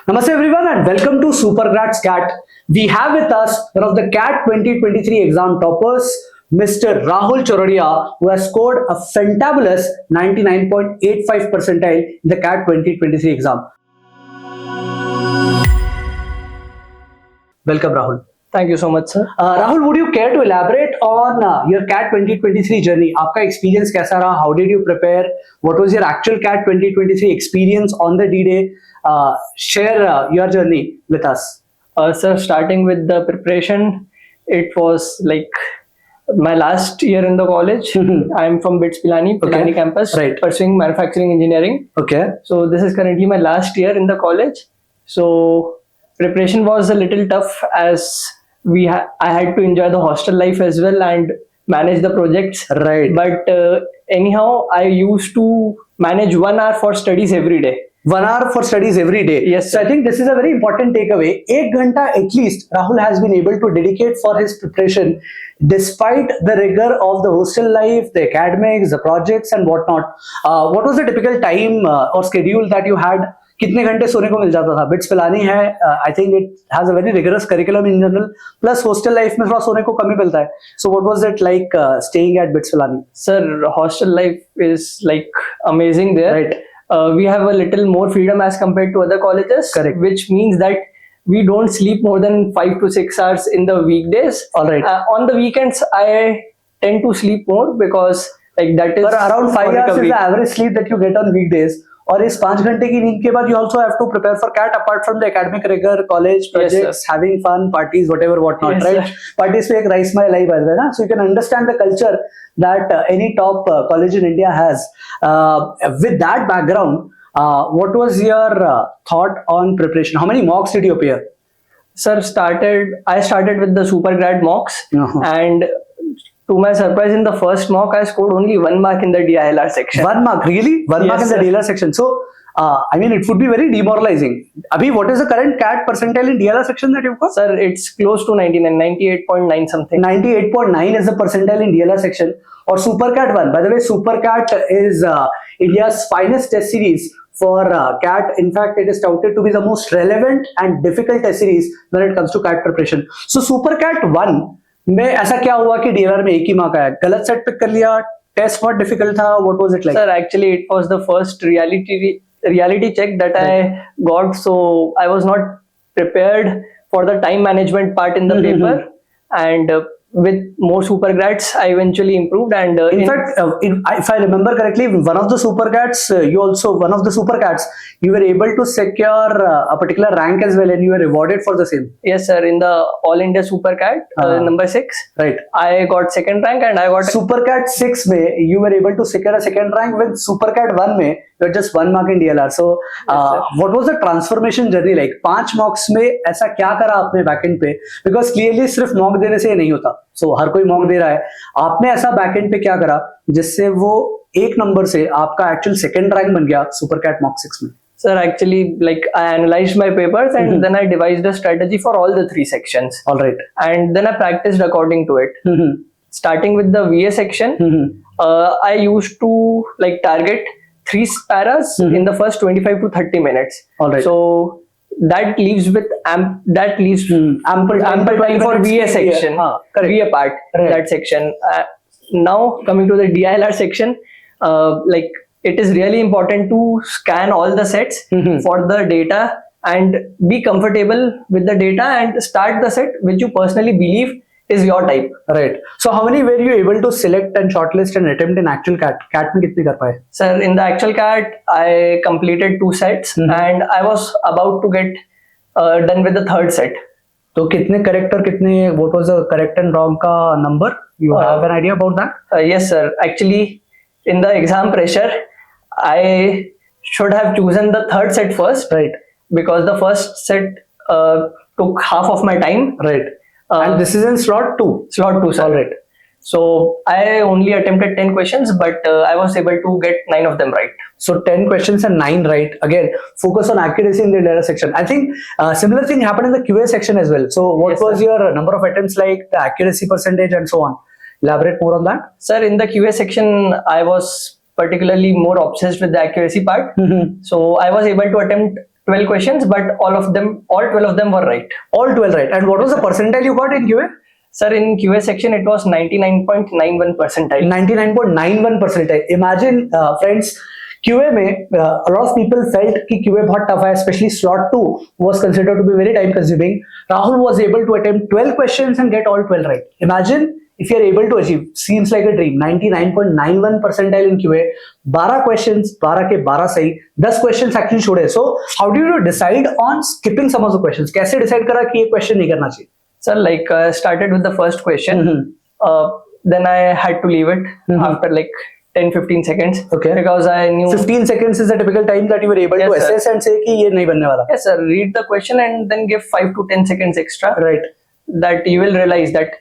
Namaste everyone and welcome to Supergrats CAT. We have with us one of the CAT 2023 exam toppers, Mr. Rahul Choraria, who has scored a fantabulous 99.85 percentile in the CAT 2023 exam. Welcome Rahul. Thank you so much, sir. Rahul, would you care to elaborate on your CAT 2023 journey? आपका experience कैसा रहा? How did you prepare? What was your actual CAT 2023 experience on the D-Day? Share your journey with us. Sir, starting with the preparation, it was like my last year in the college. I'm from BITS Pilani campus, pursuing manufacturing engineering. Okay. So this is currently my last year in the college. So preparation was a little tough as I had to enjoy the hostel life as well and manage the projects. Right. But anyhow, I used to manage 1 hour for studies every day. 1 hour for studies every day. Yes. So I think this is a very important takeaway. 1 ghanta at least Rahul has been able to dedicate for his preparation despite the rigor of the hostel life, the academics, the projects and whatnot. What was the typical time or schedule that you had? कितने घंटे सोने को मिल जाता था? Bits Pilani है, I think it has a very rigorous curriculum in general, plus hostel life में थोड़ा सोने को कम ही मिलता है. So what was it like staying at bits Pilani? Sir, hostel life is like amazing there. Right. We have a little more freedom as compared to other colleges. Correct. Which means that we don't sleep more than 5 to 6 hours in the weekdays. All right. On the weekends, I tend to sleep more because like that is. But around 5 hours is the average sleep that you get on weekdays. और इस 5 घंटे की नींद के बाद you also have to prepare for CAT apart from the academic rigor, college projects, having fun, parties, whatever, whatnot, right? Parties पे एक rice my life है ना, so you can understand the culture that any top college in India has. With that background, what was your thought on preparation? How many mocks did you appear? Sir, I started with the Supergrad mocks, and to my surprise, in the first mock, I scored only 1 mark in the DILR section. 1 mark, really? 1 mark in the DILR section. So, I mean, it would be very demoralizing. Abhi, what is the current CAT percentile in DILR section that you've got? Sir, it's close to 99, 98.9 something. 98.9 is the percentile in DILR section. Or SuperCAT 1. By the way, SuperCAT is India's finest test series for CAT. In fact, it is touted to be the most relevant and difficult test series when it comes to CAT preparation. So, SuperCAT 1 में ऐसा क्या हुआ कि DILR में एक ही mark आया? गलत set pick कर लिया? टेस्ट बहुत डिफिकल्ट था? What was it like? Sir, actually it was the first reality check that I got, so I was not prepared for the time management part in the paper, and with more Supergrads I eventually improved, and in fact if I remember correctly, one of the Supercats you were able to secure a particular rank as well, and you were rewarded for the same. Yes sir, in the All India Supercat number 6, right, I got 2nd rank, and I got Supercat 6 में you were able to secure a 2nd rank. With Supercat 1 में you had just 1 mark in DLR. So what was the transformation journey like? 5 mocks में ऐसा क्या करा आपने backend पे? Because clearly सिर्फ mock देने से नहीं होता. So हर कोई मॉक दे रहा है. आपने ऐसा बैकएंड पे क्या करा जिससे वो 1 नंबर से आपका एक्चुअल 2nd रैंक बन गया सुपरकैट मॉक 6 में? Sir, actually, like I analyzed my papers, and then I devised a strategy for all the 3 sections. All right. And then I practiced according to it. Starting with the VA section, I used to like target 3 paras in the first 25 to 30 minutes. All right. So that leaves ample time for VA section, VA part, that section. Now coming to the DILR section, like it is really important to scan all the sets for the data and be comfortable with the data and start the set which you personally believe is your type. Right. So how many were you able to select and shortlist and attempt in actual CAT? CAT में कितने कर पाए? Sir, in the actual CAT, I completed 2 sets, and I was about to get done with the 3rd set. तो कितने correct और कितने, what was the correct and wrong का number? You have an idea about that? Yes sir. Actually, in the exam pressure, I should have chosen the 3rd set first, right? Because the first set took half of my time, right? And this is in slot 2. Slot 2, sir. All right. So I only attempted 10 questions, but I was able to get 9 of them right. So 10 questions and 9 right. Again, focus on accuracy in the DILR section. I think similar thing happened in the QA section as well. So what was your number of attempts like, the accuracy percentage and so on? Elaborate more on that. Sir, in the QA section, I was particularly more obsessed with the accuracy part. So I was able to attempt 12 questions, but all 12 of them were right. All 12 right. And what was the percentile you got in QA? Sir, in QA section, it was 99.91 percentile. 99.91 percentile. Imagine, friends, QA में a lot of people felt कि QA बहुत tough है, especially slot 2 was considered to be very time consuming. Rahul was able to attempt 12 questions and get all 12 right. Imagine if you are able to achieve, seems like a dream, 99.91 percentile in QA, 12 questions, 12 के 12 सही, 10 questions actually छोड़े. So how do you decide on skipping some of the questions? कैसे decide करा कि ये question नहीं करना चाहिए? Sir, like started with the first question. Then I had to leave it after like 10-15 seconds. Okay. Because I knew 15 seconds is the typical time that you were able to assess and say कि ये नहीं बनने वाला. Yes, sir. Read the question and then give 5 to 10 seconds extra. Right. That you will realize that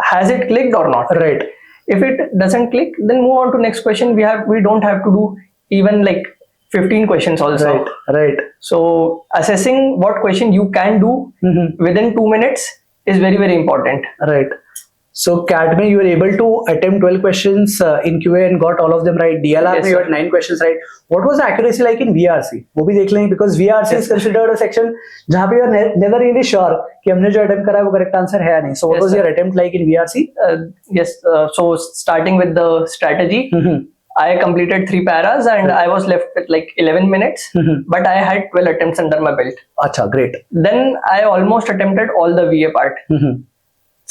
has it clicked or not. Right. If it doesn't click, then move on to next question. We don't have to do even like 15 questions also. Right. Right. So assessing what question you can do within 2 minutes is very, very important. Right. So CAT में you were able to attempt 12 questions in QA and got all of them right. DLR Yes, में you had 9 questions right. What was the accuracy like in VRC? वो भी देख लेंगे because VRC is considered a section जहाँ पे you are never really sure कि हमने जो attempt करा है वो correct answer है या नहीं. So what was your attempt like in VRC? So starting with the strategy, I completed 3 paras and I was left with like 11 minutes, but I had 12 attempts under my belt. Acha, great. Then I almost attempted all the VA part.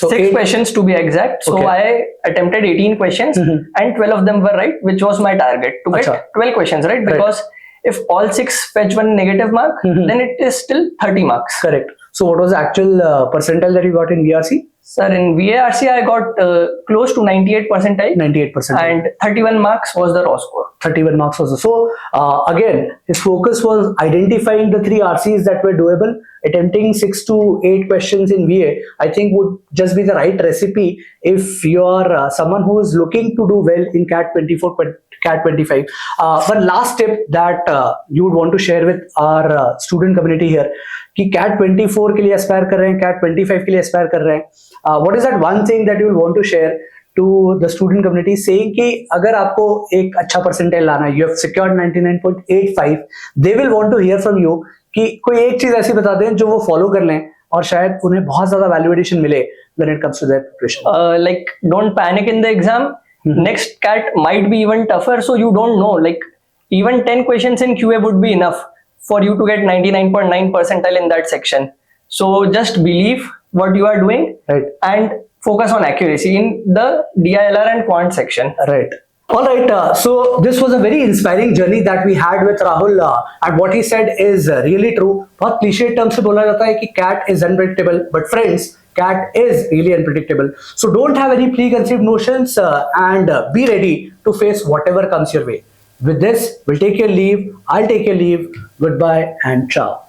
So 6 questions to be exact. So I attempted 18 questions and 12 of them were right, which was my target to get 12 questions right. Because if all 6 fetch one negative mark, then it is still 30 marks. Correct. So what was the actual percentile that you got in VRC? Sir, in VARC, I got close to 98 percentile. 98%. And 31 marks was the raw score. 31 marks also. So again, his focus was identifying the 3 RCs that were doable. Attempting 6 to 8 questions in VA, I think would just be the right recipe if you are someone who is looking to do well in CAT 24, CAT 25. One last tip that you would want to share with our student community here, कि CAT 24 के लिए aspire कर रहे हैं, CAT 25 के लिए aspire कर रहे हैं. What is that one thing that you will want to share to the student community saying कि अगर आपको एक अच्छा percentile लाना है, you have secured 99.85, they will want to hear from you कि कोई एक चीज ऐसी बता दें जो वो फॉलो कर लें और शायद उन्हें बहुत ज्यादा वैल्यूएशन मिले when it comes to their preparation. Like don't panic in the exam. Next CAT might be even tougher, so you don't know. Like even 10 questions in QA would be enough for you to get 99.9 percentile in that section. So just believe what you are doing and focus on accuracy in the DILR and quant section. Right. All right. So this was a very inspiring journey that we had with Rahul, and what he said is really true. बहुत cliche terms से बोला जाता है कि CAT is unpredictable, but friends, CAT is really unpredictable. So don't have any preconceived notions and be ready to face whatever comes your way. With this, we'll take your leave. I'll take your leave. Goodbye and ciao.